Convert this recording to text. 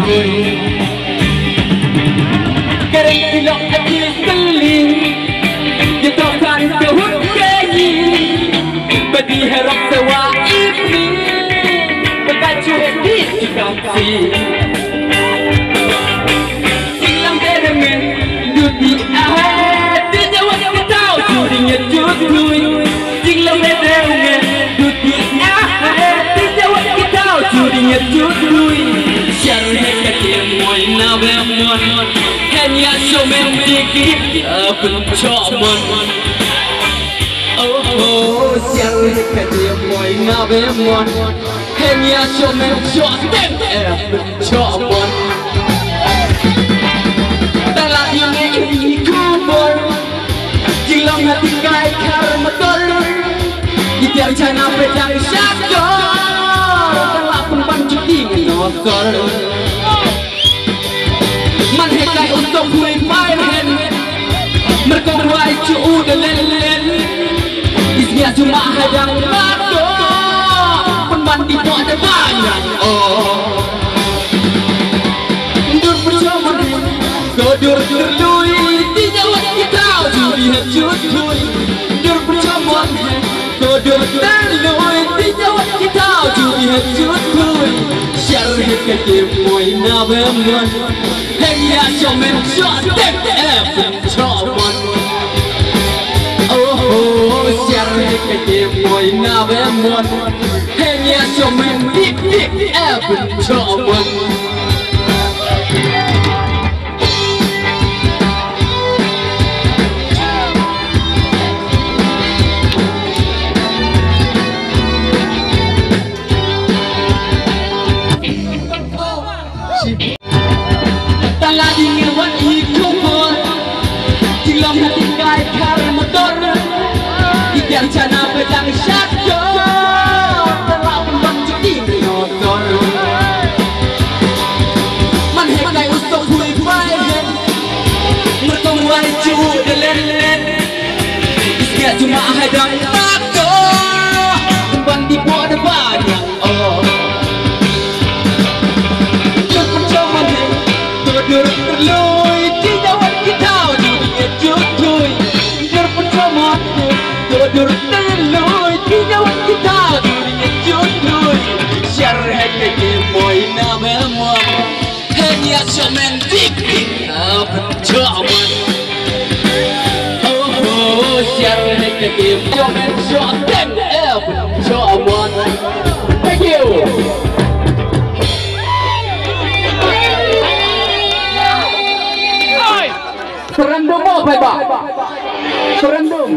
vui cái đây thì lọc đã chia sekali dia tokan ke hukeni bagi harap sewa ini berkacu di kasih silang teremen duti ahad dia jawab yang tahu jurinya jutui silang teremen duti ahad dia jawab yang tahu jurinya jutui syarah kecil moi na bemon hanya somen dikit aku coba oh syarah kecil moi na bemon hanya somen jotem aku coba dalam ini kubur jilang hati kai karma tol dibiar jana pedang syador telah pempan cuti menokol man hekai untuk hui pahen mereka berwai cuu dan len isinya cuma hadang batu pemban di bawah ada banyak mundur bersama kodur terlui tidak kita juri hajut hui mundur bersama kodur terlui tidak kita juri hajut hui syarah kecil moi na bemon hanya somen jotem coba oh syarah kecil moi na bemon hanya somen dik coba Tala dingin wan ikubur Jilam hati kai karma dor Ikan cana pedang syador Telah pemban cuti menodor Man hekai ustok hui bayan Merkong wai cuhu delen Isnya cuma hadang takor Pemban di bawah ada banyak Dur terlui tidak kita dunia jutui dur pertama dur terlui tidak kita dunia jutui syarah kecil moi na bemon hanya somen dik coba oh syarah kecil somen jotem coba thank you Serendum apa, Pak? Serendum.